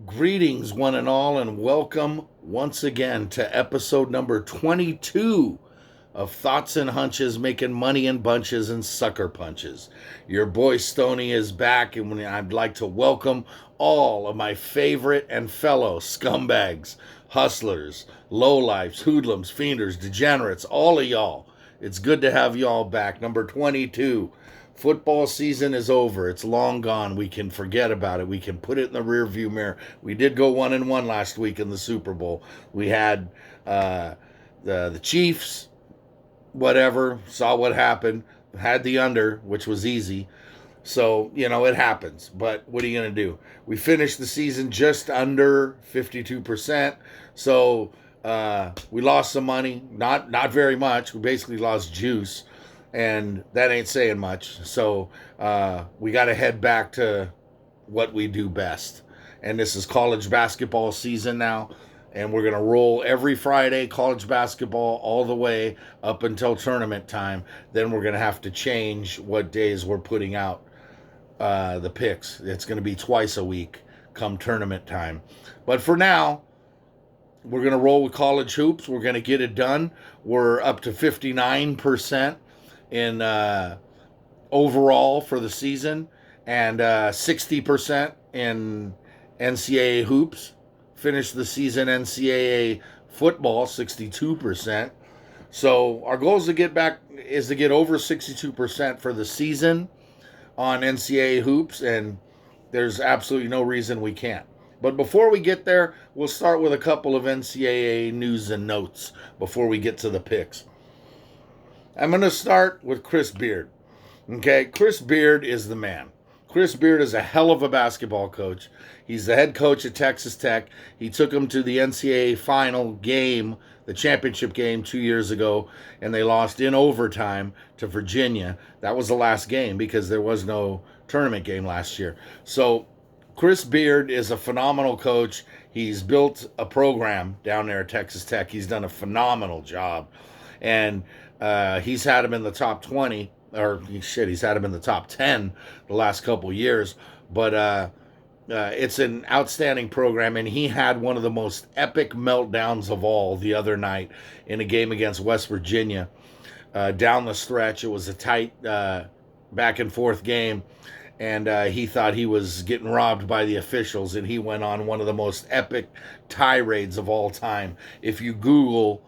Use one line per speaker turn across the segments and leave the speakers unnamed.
Greetings, one and all, and welcome once again to episode number 22 of Thoughts and Hunches, making money in bunches and sucker punches. Your boy Stony is back, and I'd like to welcome all of my favorite and fellow scumbags, hustlers, lowlifes, hoodlums, fienders, degenerates, all of y'all. It's good to have y'all back. Number 22. Football season is over. It's long gone. We can forget about it. We can put it in the rearview mirror. We did go 1-1 last week in the Super Bowl. We had the Chiefs, whatever, saw what happened, had the under, which was easy. So, it happens. But what are you going to do? We finished the season just under 52%. So we lost some money. Not very much. We basically lost juice. And that ain't saying much. So we got to head back to what we do best. And this is college basketball season now. And we're going to roll every Friday college basketball all the way up until tournament time. Then we're going to have to change what days we're putting out the picks. It's going to be twice a week come tournament time. But for now, we're going to roll with college hoops. We're going to get it done. We're up to 59% in overall for the season, and 60% in NCAA hoops. Finished the season NCAA football 62%. So our goal is to get over 62% for the season on NCAA hoops, and there's absolutely no reason we can't. But before we get there, we'll start with a couple of NCAA news and notes before we get to the picks. I'm going to start with Chris Beard. Okay, Chris Beard is the man. Chris Beard is a hell of a basketball coach. He's the head coach at Texas Tech. He took them to the NCAA final game, the championship game 2 years ago, and they lost in overtime to Virginia. That was the last game because there was no tournament game last year. So Chris Beard is a phenomenal coach. He's built a program down there at Texas Tech. He's done a phenomenal job. And he's had him in the top 20, he's had him in the top 10 the last couple years. But it's an outstanding program, and he had one of the most epic meltdowns of all the other night in a game against West Virginia. Down the stretch, it was a tight back and forth game, and he thought he was getting robbed by the officials, and he went on one of the most epic tirades of all time. If you Google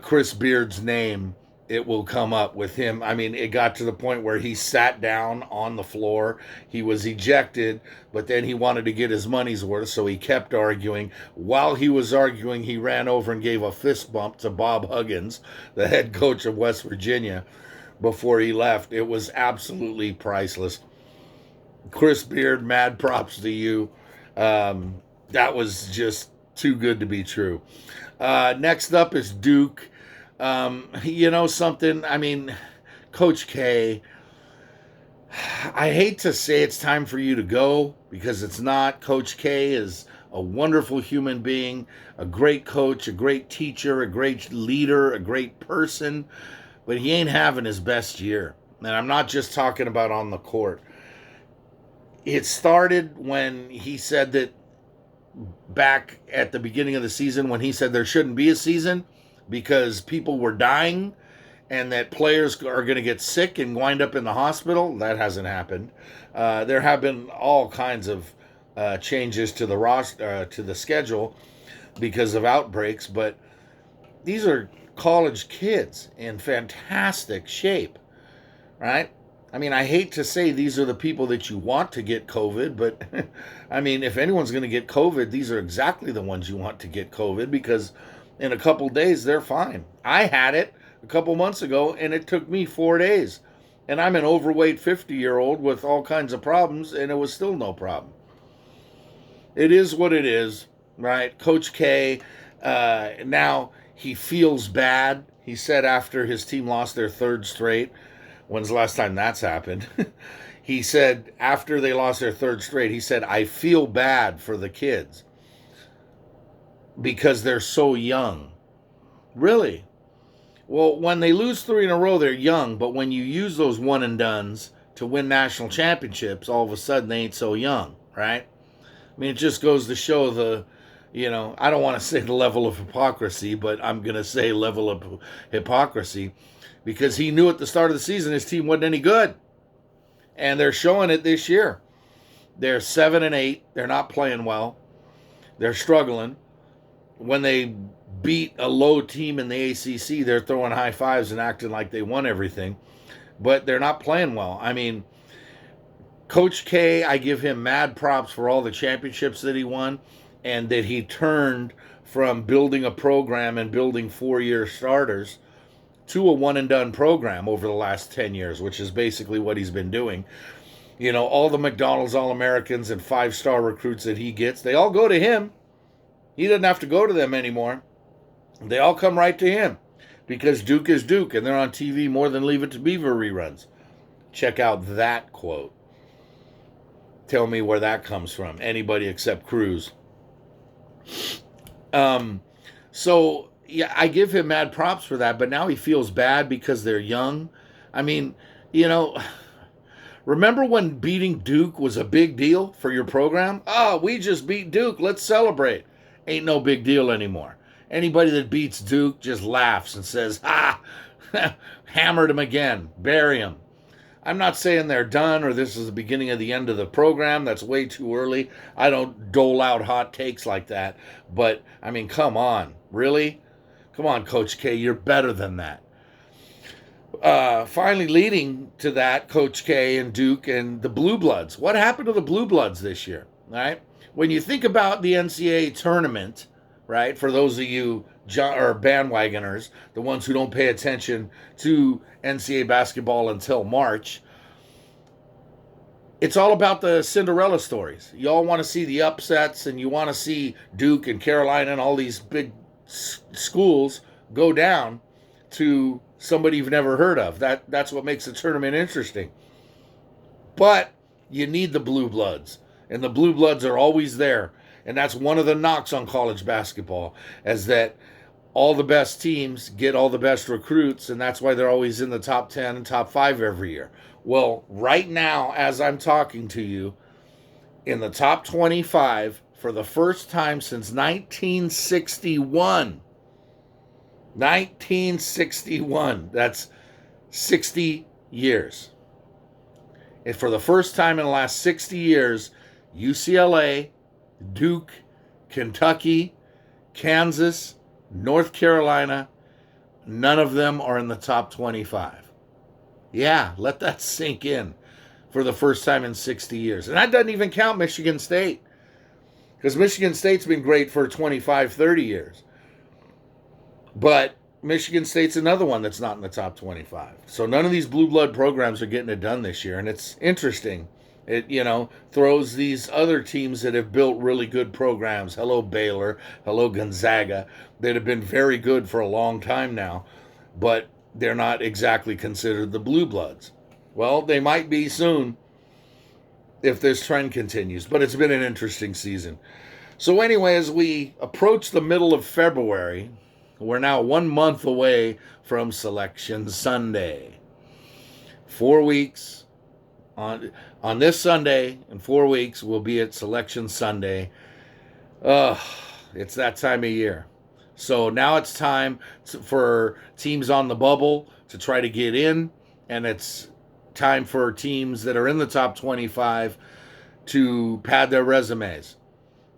Chris Beard's name, it will come up with him. I mean, it got to the point where he sat down on the floor. He was ejected, but then he wanted to get his money's worth, so he kept arguing. While he was arguing, he ran over and gave a fist bump to Bob Huggins, the head coach of West Virginia, before he left. It was absolutely priceless. Chris Beard, mad props to you. That was just too good to be true. Next up is Duke. Something, I mean, Coach K, I hate to say it's time for you to go, because it's not. Coach K is a wonderful human being, a great coach, a great teacher, a great leader, a great person, but he ain't having his best year. And I'm not just talking about on the court. It started when he said that back at the beginning of the season, when he said there shouldn't be a season because people were dying and that players are going to get sick and wind up in the hospital. That hasn't happened. There have been all kinds of changes to the roster, to the schedule because of outbreaks, but these are college kids in fantastic shape, right? I mean, I hate to say these are the people that you want to get COVID, but I mean, if anyone's going to get COVID, these are exactly the ones you want to get COVID, because in a couple days, they're fine. I had it a couple months ago, and it took me 4 days. And I'm an overweight 50-year-old with all kinds of problems, and it was still no problem. It is what it is, right? Coach K, now he feels bad. He said after his team lost their third straight, when's the last time that's happened? He said after they lost their third straight, he said, I feel bad for the kids because they're so young. Really? Well, when they lose 3 in a row, they're young, but when you use those one and dones to win national championships, all of a sudden they ain't so young, right? I mean, it just goes to show I don't want to say the level of hypocrisy, but I'm going to say level of hypocrisy, because he knew at the start of the season his team wasn't any good. And they're showing it this year. They're 7-8. They're not playing well. They're struggling. When they beat a low team in the ACC, they're throwing high fives and acting like they won everything. But they're not playing well. I mean, Coach K, I give him mad props for all the championships that he won, and that he turned from building a program and building 4-year starters to a one-and-done program over the last 10 years, which is basically what he's been doing. All the McDonald's All-Americans and 5-star recruits that he gets, they all go to him. He doesn't have to go to them anymore. They all come right to him, because Duke is Duke, and they're on TV more than Leave It to Beaver reruns. Check out that quote. Tell me where that comes from. Anybody except Cruz. So, yeah, I give him mad props for that, but now he feels bad because they're young. I mean, remember when beating Duke was a big deal for your program? Oh, we just beat Duke. Let's celebrate. Ain't no big deal anymore. Anybody that beats Duke just laughs and says, hammered him again, bury him. I'm not saying they're done or this is the beginning of the end of the program. That's way too early. I don't dole out hot takes like that. But, I mean, come on. Really? Come on, Coach K. You're better than that. Finally leading to that, Coach K and Duke and the Blue Bloods. What happened to the Blue Bloods this year? All right? When you think about the NCAA tournament, right, for those of you bandwagoners, the ones who don't pay attention to NCAA basketball until March, it's all about the Cinderella stories. You all want to see the upsets, and you want to see Duke and Carolina and all these big schools go down to somebody you've never heard of. That's what makes the tournament interesting. But you need the Blue Bloods, and the Blue Bloods are always there. And that's one of the knocks on college basketball, is that all the best teams get all the best recruits, and that's why they're always in the top 10 and top 5 every year. Well, right now, as I'm talking to you, in the top 25, for the first time since 1961, that's 60 years. And for the first time in the last 60 years, UCLA, Duke, Kentucky, Kansas, North Carolina, none of them are in the top 25. Yeah, let that sink in for the first time in 60 years. And that doesn't even count Michigan State, because Michigan State's been great for 25, 30 years. But Michigan State's another one that's not in the top 25. So none of these blue blood programs are getting it done this year. And it's interesting. It, throws these other teams that have built really good programs. Hello, Baylor. Hello, Gonzaga. That have been very good for a long time now. But they're not exactly considered the blue bloods. Well, they might be soon if this trend continues. But it's been an interesting season. So anyway, as we approach the middle of February, we're now 1 month away from Selection Sunday. 4 weeks. On this Sunday, in 4 weeks, we'll be at Selection Sunday. It's that time of year. So now it's time for teams on the bubble to try to get in, and it's time for teams that are in the top 25 to pad their resumes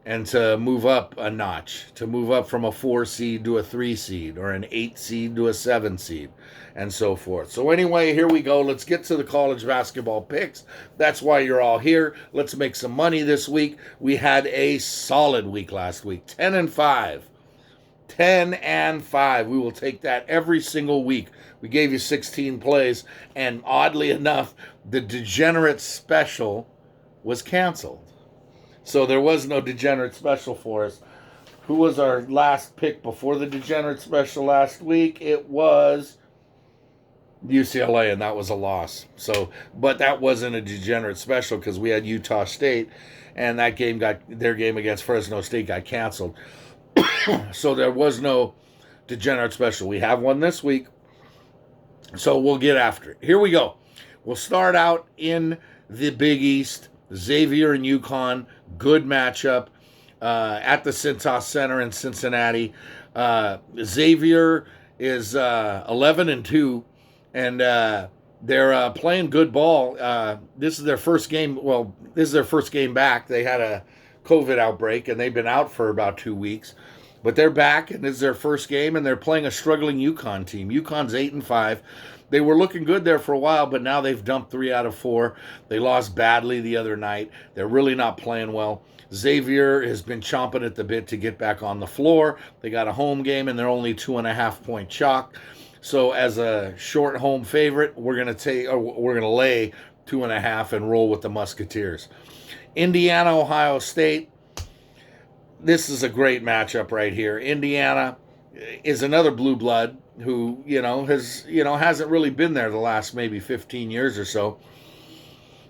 and to move up a notch, to move up from a 4 seed to a 3 seed, or an 8 seed to a 7 seed, and so forth. So anyway, here we go. Let's get to the college basketball picks. That's why you're all here. Let's make some money this week. We had a solid week last week, 10-5. 10-5. We will take that every single week. We gave you 16 plays, and oddly enough, the Degenerate Special was canceled. So there was no Degenerate Special for us. Who was our last pick before the Degenerate Special last week? It was UCLA, and that was a loss. But that wasn't a Degenerate Special because we had Utah State, and their game against Fresno State got canceled. So there was no Degenerate Special. We have one this week, so we'll get after it. Here we go. We'll start out in the Big East Xavier and UConn, good matchup at the Cintas Center in Cincinnati. Xavier is 11-2, and they're playing good ball. This is their first game. Well, this is their first game back. They had a COVID outbreak, and they've been out for about 2 weeks. But they're back, and this is their first game, and they're playing a struggling UConn team. UConn's 8-5. They were looking good there for a while, but now they've dumped 3 out of 4. They lost badly the other night. They're really not playing well. Xavier has been chomping at the bit to get back on the floor. They got a home game, and they're only 2.5-point chalk. So as a short home favorite, we're gonna lay 2.5 and roll with the Musketeers. Indiana, Ohio State. This is a great matchup right here. Indiana is another blue blood who hasn't really been there the last maybe 15 years or so.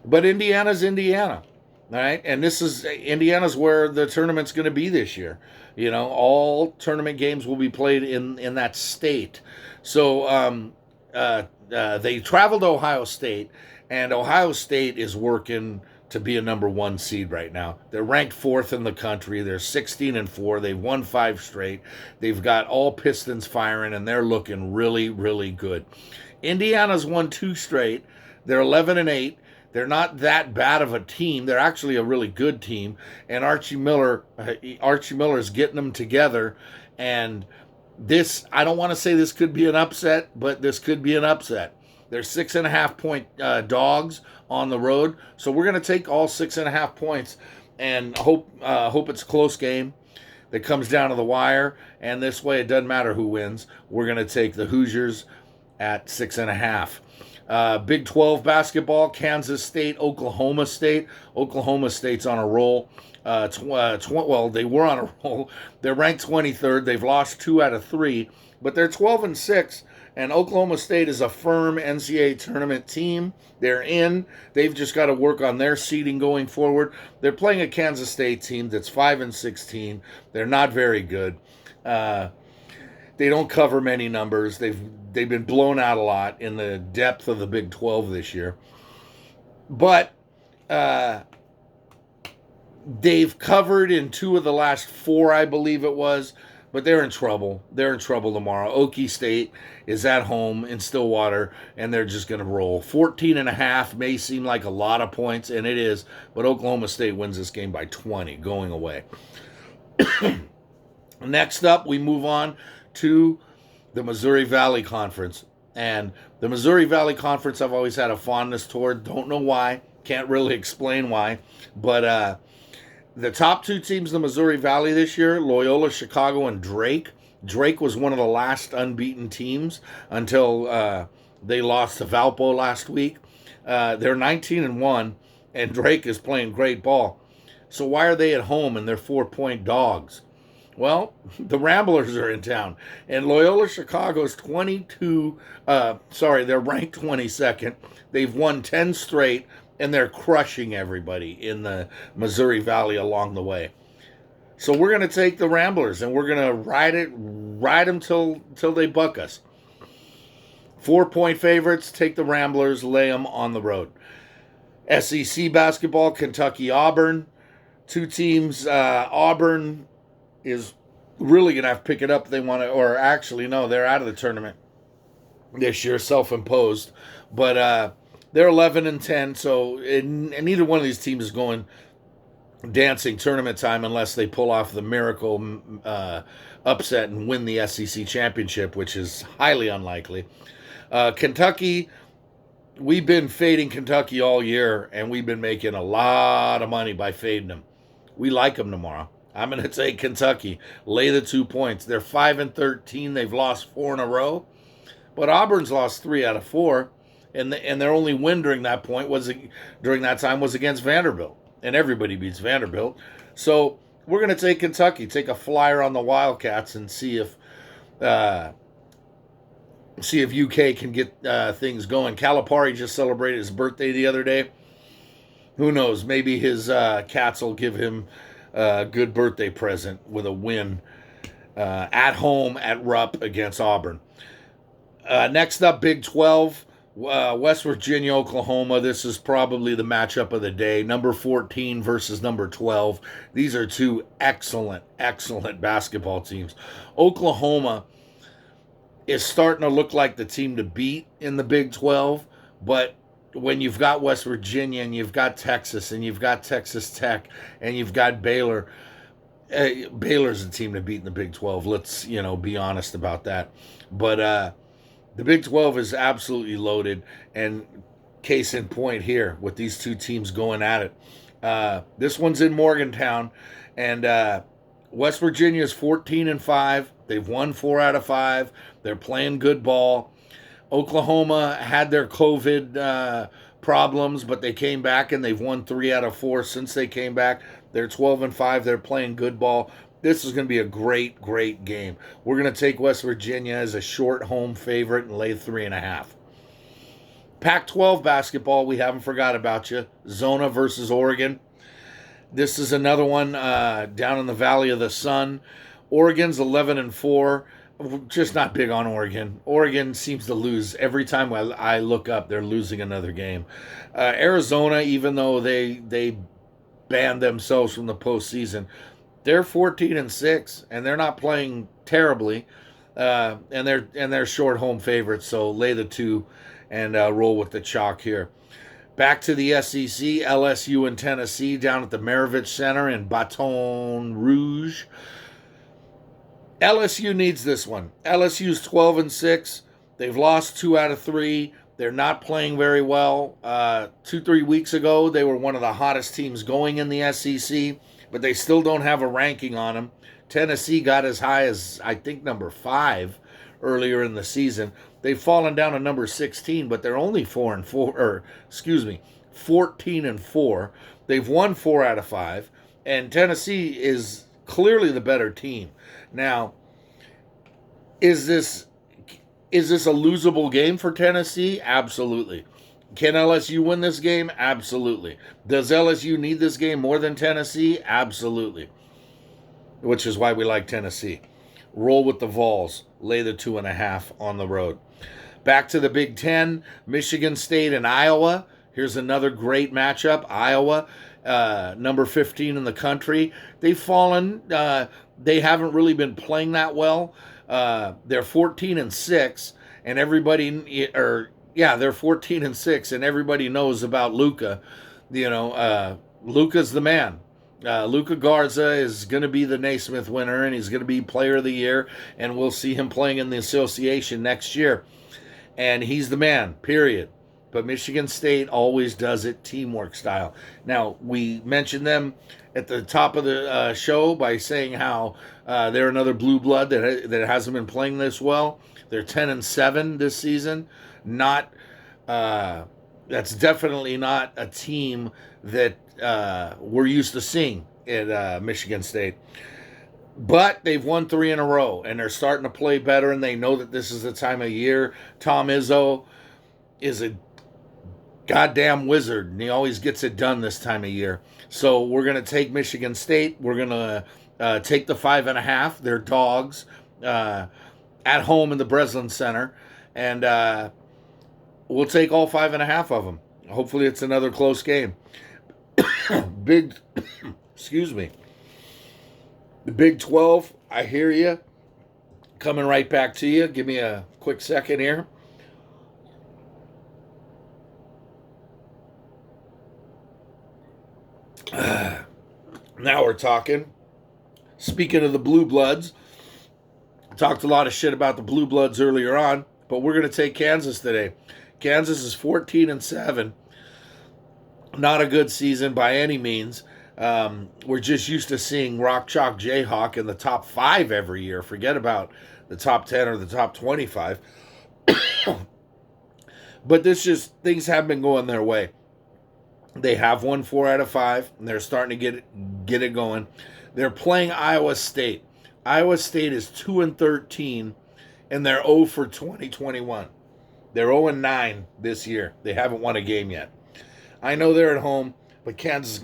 But Indiana's Indiana, all right? And Indiana's where the tournament's going to be this year. All tournament games will be played in that state. So they traveled to Ohio State, and Ohio State is working to be a number 1 seed right now. They're ranked 4th in the country. They're 16-4. They've won 5 straight. They've got all pistons firing, and they're looking really, really good. Indiana's won 2 straight. They're 11-8. They're not that bad of a team. They're actually a really good team. And Archie Miller's getting them together. And this, I don't want to say this could be an upset, but this could be an upset. They're 6.5-point dogs on the road, so we're going to take all 6.5 points and hope it's a close game that comes down to the wire. And this way, it doesn't matter who wins. We're going to take the Hoosiers at 6.5. Big 12 basketball: Kansas State, Oklahoma State. Oklahoma State's on a roll. They were on a roll. They're ranked 23rd. They've lost 2 out of 3, but they're 12-6. And Oklahoma State is a firm NCAA tournament team. They're in. They've just got to work on their seeding going forward. They're playing a Kansas State team that's 5-16. They're not very good. They don't cover many numbers. They've been blown out a lot in the depth of the Big 12 this year. But they've covered in 2 of the last 4, I believe it was. But they're in trouble. They're in trouble tomorrow. Okie State is at home in Stillwater, and they're just going to roll. 14.5 may seem like a lot of points, and it is, but Oklahoma State wins this game by 20 going away. Next up, we move on to the Missouri Valley Conference. And the Missouri Valley Conference I've always had a fondness toward. Don't know why. Can't really explain why. But the top 2 teams in the Missouri Valley this year, Loyola Chicago and Drake. Drake was one of the last unbeaten teams until they lost to Valpo last week. They're 19-1, and Drake is playing great ball. So why are they at home and they're 4-point dogs? Well, the Ramblers are in town, and Loyola Chicago's they're ranked 22nd. They've won 10 straight, and they're crushing everybody in the Missouri Valley along the way. So we're going to take the Ramblers, and we're going to ride them till they buck us. 4-point favorites, take the Ramblers, lay them on the road. SEC basketball, Kentucky-Auburn. 2 teams. Auburn is really going to have to pick it up if they want to, or actually, no, they're out of the tournament this year, self-imposed. But they're 11-10, so neither one of these teams is going dancing tournament time unless they pull off the miracle upset and win the SEC championship, which is highly unlikely. Kentucky, we've been fading Kentucky all year, and we've been making a lot of money by fading them. We like them tomorrow. I'm going to take Kentucky. Lay the 2 points. They're 5-13. They've lost 4 in a row. But Auburn's lost 3 out of 4. And their only win during that time was against Vanderbilt. And everybody beats Vanderbilt. So we're going to take Kentucky. Take a flyer on the Wildcats and see if UK can get things going. Calipari just celebrated his birthday the other day. Who knows? Maybe his Cats will give him a good birthday present with a win at home at Rupp against Auburn. Next up, Big 12. West Virginia, Oklahoma. This is probably the matchup of the day. Number 14 versus number 12. These are two excellent, excellent basketball teams. Oklahoma is starting to look like the team to beat in the Big 12, but when you've got West Virginia and you've got Texas and you've got Texas Tech and you've got Baylor, Baylor's the team to beat in the Big 12. Let's, be honest about that. But the Big 12 is absolutely loaded, and case in point here with these two teams going at it. This one's in Morgantown, and West Virginia is 14-5. They've won 4 out of 5. They're playing good ball. Oklahoma had their COVID problems, but they came back and they've won 3 out of 4 since they came back. They're 12-5. They're playing good ball. This is going to be a great, great game. We're going to take West Virginia as a short home favorite and lay 3.5. Pac-12 basketball, we haven't forgot about you. Zona versus Oregon. This is another one down in the Valley of the Sun. Oregon's 11-4. Just not big on Oregon. Oregon seems to lose every time I look up. They're losing another game. Arizona, even though they banned themselves from the postseason, they're 14-6, and they're not playing terribly. And they're short home favorites. So lay the 2 and roll with the chalk here. Back to the SEC, LSU and Tennessee down at the Maravich Center in Baton Rouge. LSU needs this one. LSU's 12-6. They've lost 2 out of 3. They're not playing very well. 2-3 weeks ago, they were one of the hottest teams going in the SEC, but they still don't have a ranking on them. Tennessee got as high as, I think, number 5 earlier in the season. They've fallen down to number 16, but they're only 14-4. They've won 4 out of 5, and Tennessee is clearly the better team. Now, is this a losable game for Tennessee? Absolutely. Can LSU win this game? Absolutely. Does LSU need this game more than Tennessee? Absolutely. Which is why we like Tennessee. Roll with the Vols. Lay the 2.5 on the road. Back to the Big Ten, Michigan State and Iowa. Here's another great matchup. Iowa, number 15 in the country. They've fallen. They haven't really been playing that well. They're 14-6, and everybody, they're 14-6, and everybody knows about Luka. Luka's the man. Luka Garza is going to be the Naismith winner, and he's going to be Player of the Year, and we'll see him playing in the association next year. And he's the man, period. But Michigan State always does it teamwork style. Now, we mentioned them at the top of the show by saying how they're another blue blood that hasn't been playing this well. They're 10-7 this season. That's definitely not a team that we're used to seeing at Michigan State. But they've won 3 in a row, and they're starting to play better, and they know that this is the time of year. Tom Izzo is a goddamn wizard, and he always gets it done this time of year. So we're going to take Michigan State. We're going to take the 5.5. They're dogs at home in the Breslin Center, and we'll take all 5.5 of them. Hopefully it's another close game. Excuse me. The Big 12, I hear you. Coming right back to you. Give me a quick second here. Now we're talking. Speaking of the Blue Bloods, talked a lot of shit about the Blue Bloods earlier on, but we're going to take Kansas today. Kansas is 14-7. Not a good season by any means. We're just used to seeing Rock Chalk Jayhawk in the top 5 every year. Forget about the top 10 or the top 25. But things have been going their way. They have won 4 out of 5, and they're starting to get it going. They're playing Iowa State. Iowa State is 2-13, and they're 0 for 2021. They're 0-9 this year. They haven't won a game yet. I know they're at home, but Kansas is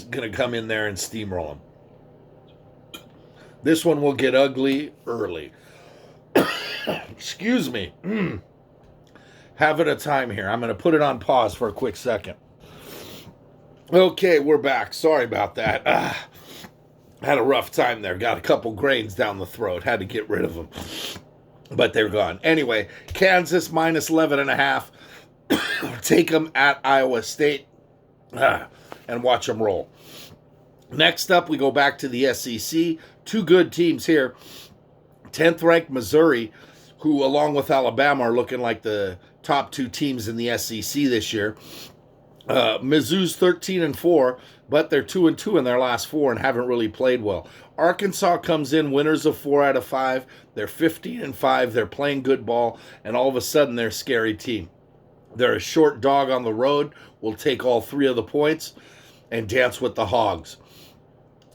going to come in there and steamroll them. This one will get ugly early. Excuse me. having a time here. I'm going to put it on pause for a quick second. Okay, we're back. Sorry about that. Had a rough time there. Got a couple grains down the throat. Had to get rid of them. But they're gone. Anyway, Kansas minus 11.5. Take them at Iowa State and watch them roll. Next up, we go back to the SEC. Two good teams here. 10th ranked Missouri, who along with Alabama are looking like the top two teams in the SEC this year. Mizzou's 13-4, but they're 2-2 in their last four and haven't really played well. Arkansas comes in winners of 4 out of 5. They're 15-5. They're playing good ball, and all of a sudden they're a scary team. They're a short dog on the road. We'll take all 3 of the points and dance with the Hogs.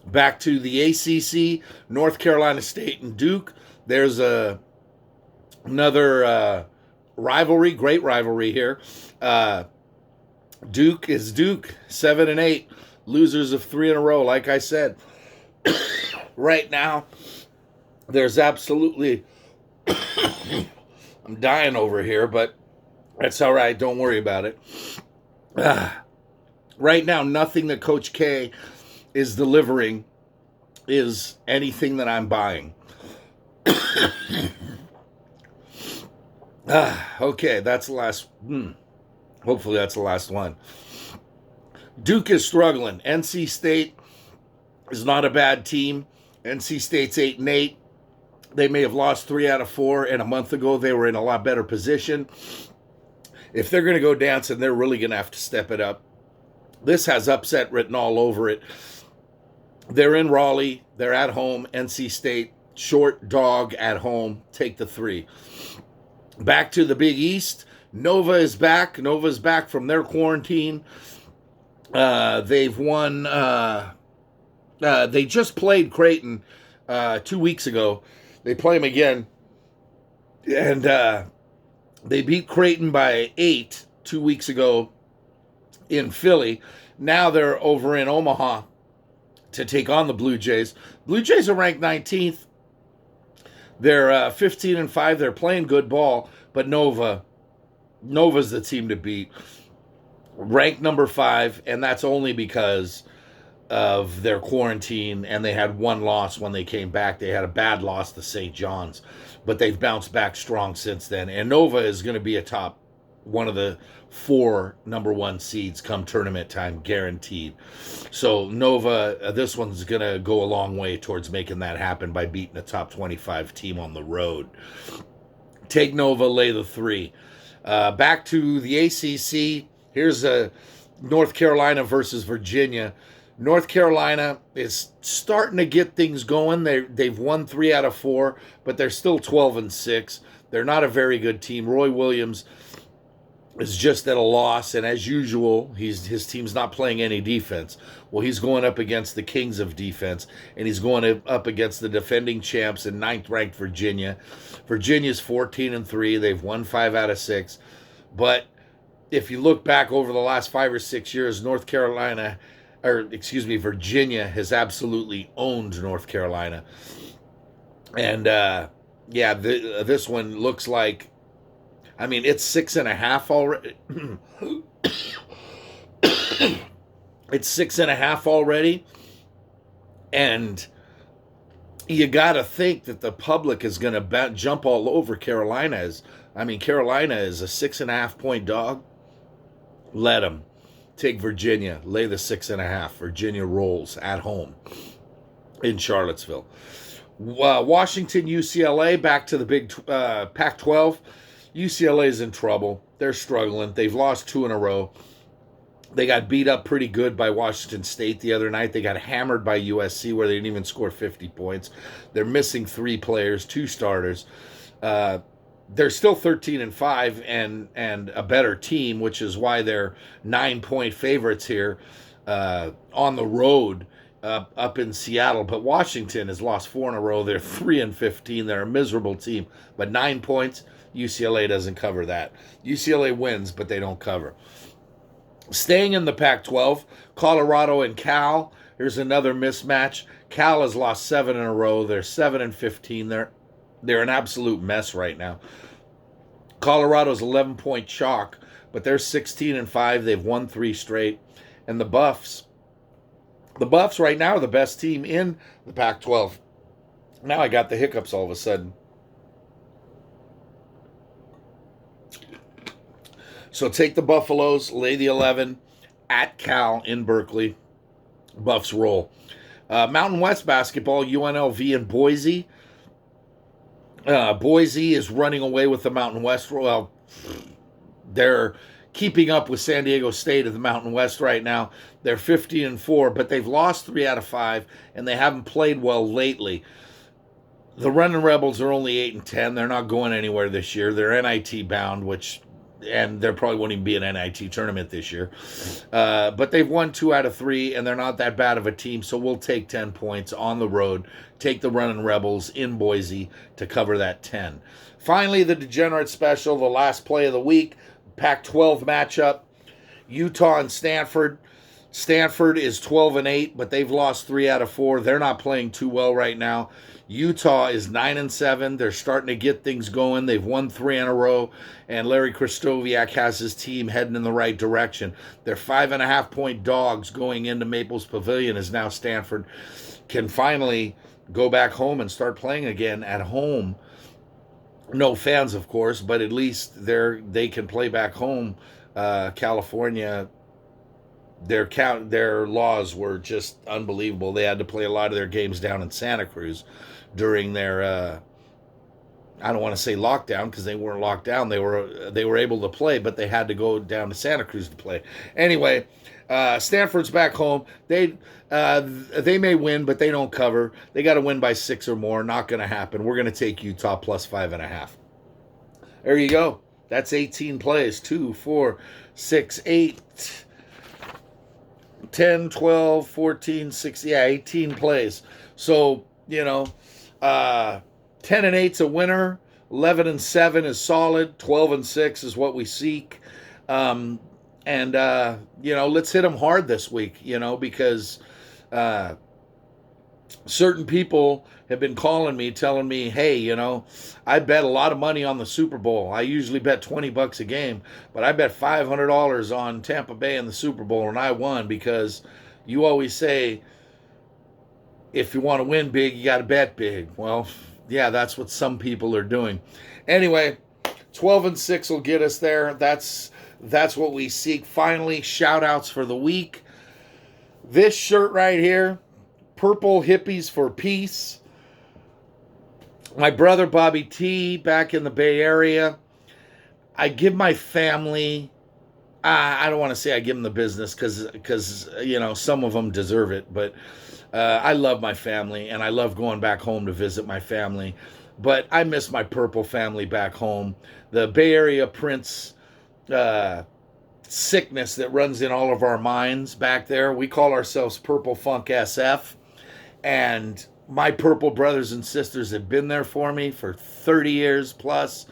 Back to the ACC, North Carolina State and Duke. There's another rivalry, great rivalry here. Duke is Duke, 7-8, losers of 3 in a row. Like I said, right now, there's absolutely, I'm dying over here, but that's all right. Don't worry about it. Right now, nothing that Coach K is delivering is anything that I'm buying. Okay, that's the last. Hopefully that's the last one. Duke is struggling. NC State is not a bad team. NC State's 8-8. They may have lost 3 out of 4, and a month ago they were in a lot better position. If they're going to go dancing, they're really going to have to step it up. This has upset written all over it. They're in Raleigh. They're at home. NC State, short dog at home. Take the 3. Back to the Big East. Nova is back. Nova's back from their quarantine. They've won. They just played Creighton 2 weeks ago. They play them again. And they beat Creighton by 8 2 weeks ago in Philly. Now they're over in Omaha to take on the Blue Jays. Blue Jays are ranked 19th. They're 15-5. They're playing good ball, but Nova's the team to beat. Ranked number 5, and that's only because of their quarantine, and they had 1 loss when they came back. They had a bad loss to St. John's, but they've bounced back strong since then. And Nova is going to be one of the 4 number 1 seeds come tournament time, guaranteed. So Nova, this one's going to go a long way towards making that happen by beating a top 25 team on the road. Take Nova, lay the 3. Back to the ACC. Here's North Carolina versus Virginia. North Carolina is starting to get things going. They've won 3 out of 4, but they're still 12-6. They're not a very good team. Roy Williams is just at a loss, and as usual, his team's not playing any defense. Well, he's going up against the kings of defense, and he's going up against the defending champs in 9th-ranked Virginia. Virginia's 14-3. They've won 5 out of 6. But if you look back over the last 5 or 6 years, Virginia has absolutely owned North Carolina. And, this one looks like, it's 6.5 already. It's 6.5 already. And you got to think that the public is going to jump all over Carolina. Carolina is a 6.5 point dog. Let them. Take Virginia. Lay the 6.5. Virginia rolls at home in Charlottesville. Washington, UCLA, back to the big Pac-12. UCLA is in trouble. They're struggling. They've lost 2 in a row. They got beat up pretty good by Washington State the other night. They got hammered by USC where they didn't even score 50 points. They're missing 3 players, 2 starters. They're still 13-5 and a better team, which is why they're 9-point favorites here on the road up in Seattle. But Washington has lost 4 in a row. They're 3-15. They're a miserable team. But 9 points, UCLA doesn't cover that. UCLA wins, but they don't cover. Staying in the Pac-12, Colorado and Cal. Here's another mismatch. Cal has lost 7 in a row. They're 7-15. They're an absolute mess right now. Colorado's 11-point chalk, but they're 16-5. They've won 3 straight. And the Buffs right now are the best team in the Pac-12. Now I got the hiccups all of a sudden. So take the Buffaloes, lay the 11 at Cal in Berkeley. Buffs roll. Mountain West basketball, UNLV and Boise. Boise is running away with the Mountain West. Well, they're keeping up with San Diego State of the Mountain West right now. They're 15-4, but they've lost 3 out of 5, and they haven't played well lately. The Running Rebels are only 8-10. They're not going anywhere this year. They're NIT bound, and there probably won't even be an NIT tournament this year. But they've won 2 out of 3, and they're not that bad of a team, so we'll take 10 points on the road. Take the Running Rebels in Boise to cover that 10. Finally, the Degenerate Special, the last play of the week, Pac-12 matchup, Utah and Stanford. Stanford is 12-8, but they've lost 3 out of 4. They're not playing too well right now. Utah is 9-7. They're starting to get things going. They've won 3 in a row, and Larry Kristoviak has his team heading in the right direction. They're 5.5-point dogs going into Maples Pavilion as now Stanford can finally go back home and start playing again at home. No fans, of course, but at least they can play back home. California, their laws were just unbelievable. They had to play a lot of their games down in Santa Cruz during their I don't want to say lockdown, because they weren't locked down. They were able to play, but they had to go down to Santa Cruz to play. Anyway, Stanford's back home. They may win, but they don't cover. They got to win by 6 or more. Not going to happen. We're going to take Utah plus 5.5. There you go. That's 18 plays. 2, 4, 6, 8, 10, 12, 14, 16. Yeah, 18 plays. So, 10-8's a winner. 11-7 is solid. 12-6 is what we seek. Let's hit them hard this week, because certain people have been calling me, telling me, hey, I bet a lot of money on the Super Bowl. I usually bet $20 a game, but I bet $500 on Tampa Bay in the Super Bowl, and I won because you always say, if you want to win big, you got to bet big. Well, yeah, that's what some people are doing. Anyway, 12-6 will get us there. That's what we seek. Finally, shout-outs for the week. This shirt right here, Purple Hippies for Peace. My brother Bobby T, back in the Bay Area. I give my family, I don't want to say I give them the business because some of them deserve it, but I love my family, and I love going back home to visit my family. But I miss my Purple family back home. The Bay Area Prince sickness that runs in all of our minds back there. We call ourselves Purple Funk SF. And my Purple brothers and sisters have been there for me for 30 years plus.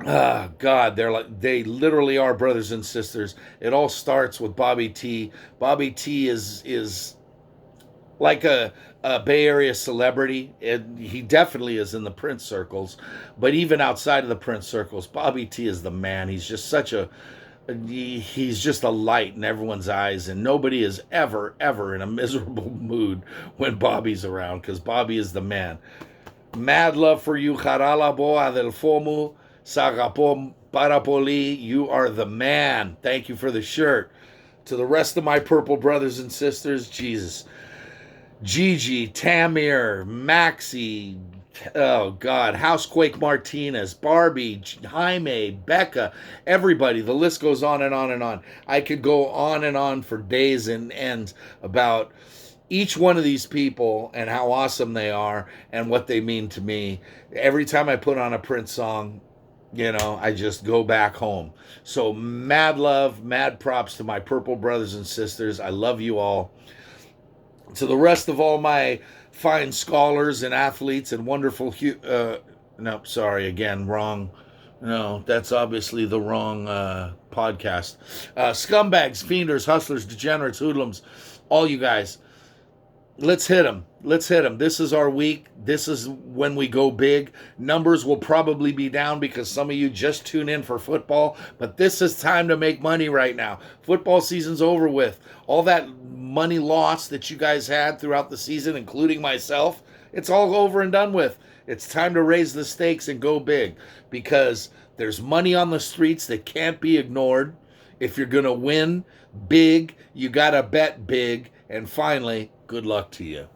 God, they literally are brothers and sisters. It all starts with Bobby T. Bobby T is like a Bay Area celebrity, and he definitely is in the Prince circles. But even outside of the Prince circles, Bobby T is the man. He's just he's just a light in everyone's eyes, and nobody is ever in a miserable mood when Bobby's around, because Bobby is the man. Mad love for you, Haralabo Adelfomu, Sagapo Parapoli. You are the man. Thank you for the shirt. To the rest of my Purple brothers and sisters, Jesus. Gigi, Tamir, Maxie, oh God, Housequake Martinez, Barbie, Jaime, Becca, everybody. The list goes on and on and on. I could go on and on for days and ends about each one of these people and how awesome they are and what they mean to me. Every time I put on a Prince song, I just go back home. So mad love, mad props to my Purple brothers and sisters. I love you all. To the rest of all my fine scholars and athletes and wonderful wrong. No, that's obviously the wrong podcast. Scumbags, fienders, hustlers, degenerates, hoodlums, all you guys. let's hit them. Let's hit them. This is our week. This is when we go big. Numbers will probably be down because some of you just tune in for football, but this is time to make money right now. Football season's over with. All that money lost that you guys had throughout the season, including myself, it's all over and done with. It's time to raise the stakes and go big because there's money on the streets that can't be ignored. If you're going to win big, you got to bet big. And finally, good luck to you.